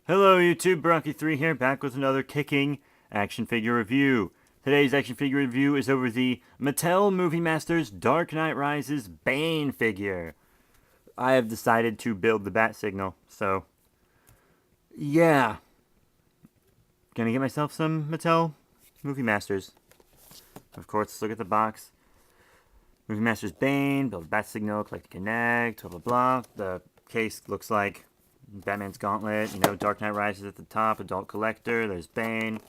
Hello YouTube, Bronky3 here, back with another kicking action figure review. Today's action figure review is over the Mattel Movie Masters Dark Knight Rises Bane figure. I have decided to build the bat signal, so yeah. Gonna get myself some Mattel Movie Masters. Of course, let's look at the box. Movie Masters Bane, build a bat signal, collect and connect, blah blah blah. The case looks like Batman's Gauntlet, Dark Knight Rises at the top, Adult Collector, there's Bane.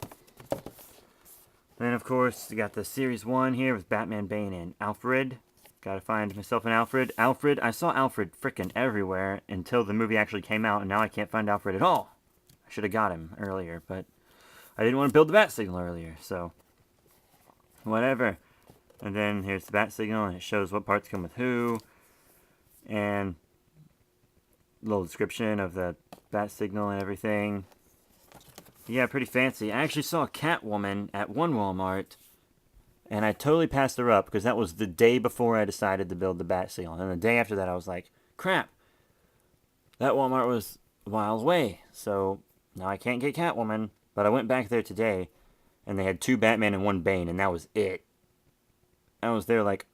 Then, of course, you got the Series 1 here with Batman, Bane, and Alfred. Gotta find myself an Alfred. I saw Alfred frickin' everywhere until the movie actually came out, and now I can't find Alfred at all. I should have got him earlier, but I didn't want to build the Bat Signal earlier, so whatever. And then here's the Bat Signal, and it shows what parts come with who, and a little description of the Bat Signal and everything. Yeah, pretty fancy. I actually saw a Catwoman at one Walmart, and I totally passed her up because that was the day before I decided to build the Bat Signal. And the day after that, I was like, crap, that Walmart was miles away, so now I can't get Catwoman. But I went back there today, and they had 2 Batman and 1 Bane, and that was it. I was there like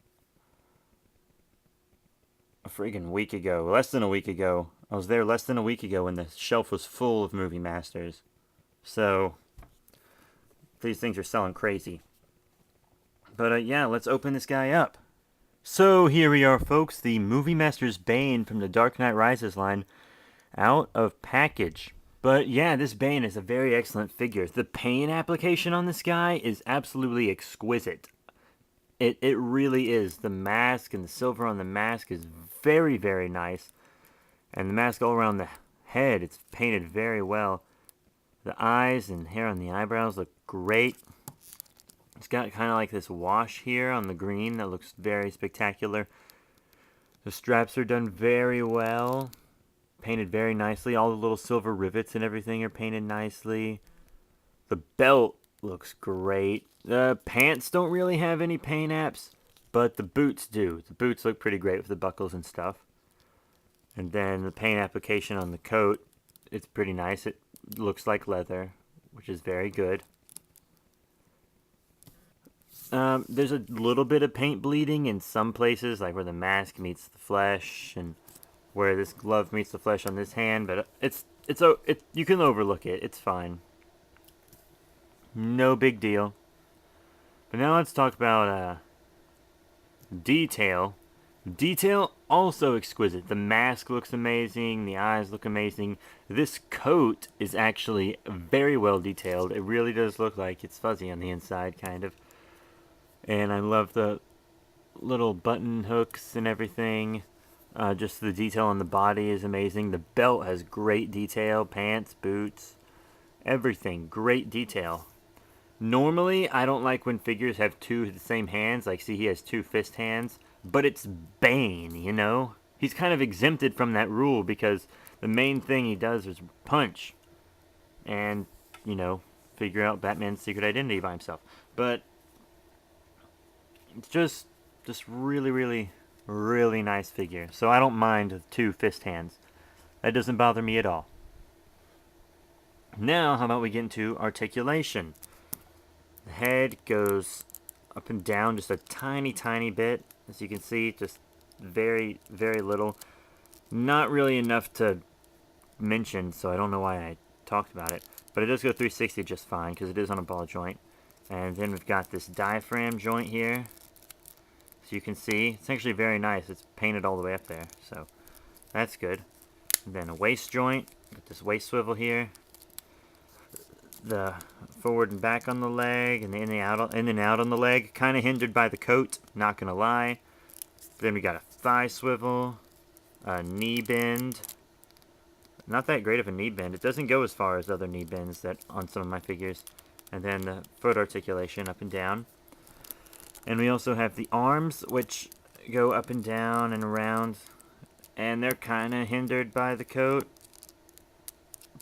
a friggin' week ago, less than a week ago. I was there less than a week ago when the shelf was full of Movie Masters. So, these things are selling crazy. But yeah, let's open this guy up. So here we are, folks, the Movie Masters Bane from the Dark Knight Rises line, out of package. But yeah, this Bane is a very excellent figure. The paint application on this guy is absolutely exquisite. It really is. The mask and the silver on the mask is very, very nice. And the mask all around the head, it's painted very well. The eyes and hair on the eyebrows look great. It's got kind of like this wash here on the green that looks very spectacular. The straps are done very well. Painted very nicely. All the little silver rivets and everything are painted nicely. The belt looks great. The pants don't really have any paint apps, but the boots do. The boots look pretty great with the buckles and stuff. And then the paint application on the coat, it's pretty nice. It looks like leather, which is very good. There's a little bit of paint bleeding in some places, like where the mask meets the flesh, and where this glove meets the flesh on this hand. But you can overlook it. It's fine. No big deal. But now let's talk about detail. Detail also exquisite. The mask looks amazing. The eyes look amazing. This coat is actually very well detailed. It really does look like it's fuzzy on the inside, kind of. And I love the little button hooks and everything. Just the detail on the body is amazing. The belt has great detail. Pants, boots, everything. Great detail. Normally, I don't like when figures have 2 of the same hands. Like, see, he has 2 fist hands. But it's Bane, you know? He's kind of exempted from that rule because the main thing he does is punch. And, figure out Batman's secret identity by himself. But it's just really, really, really nice figure. So I don't mind the 2 fist hands. That doesn't bother me at all. Now, how about we get into articulation? The head goes up and down just a tiny, tiny bit. As you can see, just very, very little. Not really enough to mention, so I don't know why I talked about it. But it does go 360 just fine, because it is on a ball joint. And then we've got this diaphragm joint here. So you can see, it's actually very nice. It's painted all the way up there, so that's good. And then a waist joint, got this waist swivel here. The forward and back on the leg, and in and out on the leg. Kind of hindered by the coat, not gonna lie. Then we got a thigh swivel, a knee bend. Not that great of a knee bend. It doesn't go as far as other knee bends that on some of my figures. And then the foot articulation up and down. And we also have the arms, which go up and down and around. And they're kind of hindered by the coat,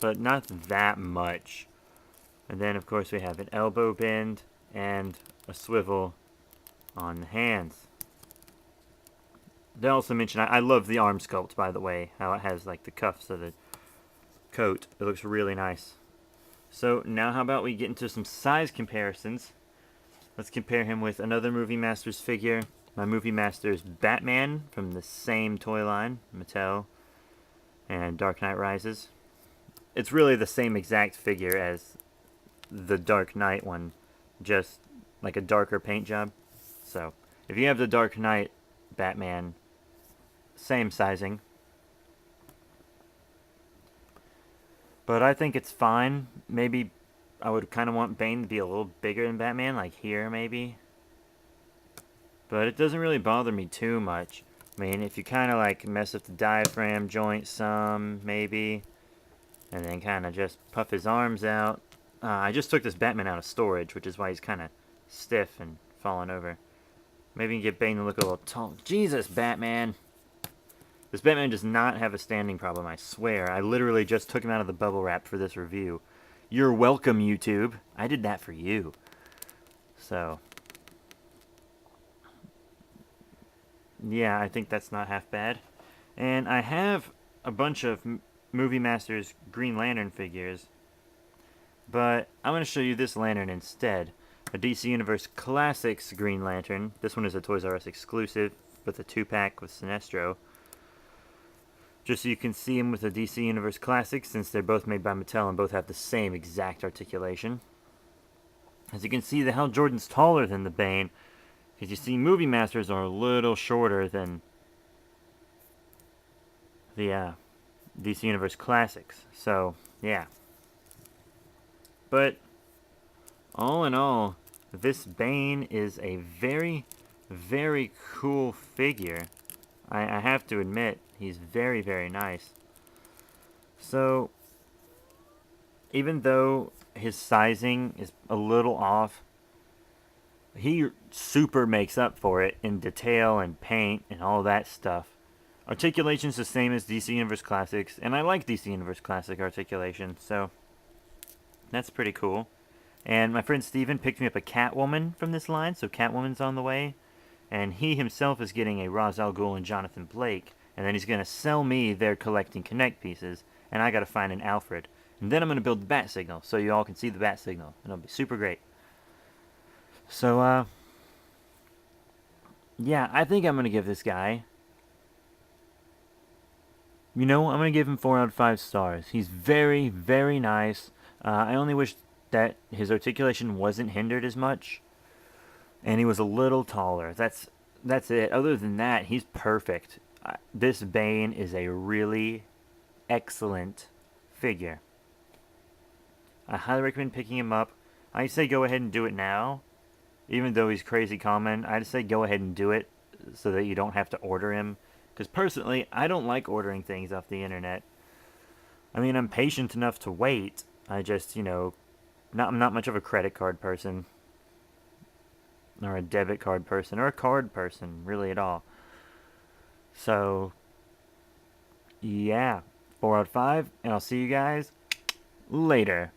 but not that much. And then, of course, we have an elbow bend and a swivel on the hands. They also mention, I love the arm sculpt, by the way, how it has like the cuffs coat. It looks really nice. So now how about we get into some size comparisons. Let's compare him with another Movie Masters figure. My Movie Masters Batman from the same toy line, Mattel, and Dark Knight Rises. It's really the same exact figure as the Dark Knight one, just like a darker paint job. So if you have the Dark Knight Batman, same sizing. But I think it's fine. Maybe I would kind of want Bane to be a little bigger than Batman, like here maybe. But it doesn't really bother me too much. I mean, if you kind of like mess up the diaphragm joint some, maybe, and then kind of just puff his arms out. I just took this Batman out of storage, which is why he's kind of stiff and falling over. Maybe you can get Bane to look a little tall. Jesus, Batman! This Batman does not have a standing problem, I swear. I literally just took him out of the bubble wrap for this review. You're welcome, YouTube. I did that for you. So, yeah, I think that's not half bad. And I have a bunch of Movie Masters Green Lantern figures, but I'm going to show you this lantern instead. A DC Universe Classics Green Lantern. This one is a Toys R Us exclusive with a 2-pack with Sinestro. Just so you can see them with the DC Universe Classics, since they're both made by Mattel and both have the same exact articulation. As you can see, the Hal Jordan's taller than the Bane, because you see Movie Masters are a little shorter than the DC Universe Classics. So, yeah. But, all in all, this Bane is a very, very cool figure. I have to admit, he's very, very nice. So, even though his sizing is a little off, he super makes up for it in detail and paint and all that stuff. Articulation's the same as DC Universe Classics, and I like DC Universe Classic articulation, so that's pretty cool. And my friend Steven picked me up a Catwoman from this line, so Catwoman's on the way. And he himself is getting a Ra's al Ghul and Jonathan Blake, and then he's going to sell me their collecting Connect pieces, and I got to find an Alfred. And then I'm going to build the Bat Signal, so you all can see the Bat Signal, and it'll be super great. So, yeah, I think I'm going to give this guy, I'm going to give him 4 out of 5 stars. He's very, very nice. I only wish that his articulation wasn't hindered as much, and he was a little taller. That's it. Other than that, he's perfect. This Bane is a really excellent figure. I highly recommend picking him up. I say go ahead and do it now. Even though he's crazy common, I'd say go ahead and do it so that you don't have to order him. Because personally, I don't like ordering things off the internet. I mean, I'm patient enough to wait. I just, I'm not much of a credit card person. Or a debit card person. Or a card person, really at all. So, yeah. 4 out of 5. And I'll see you guys later.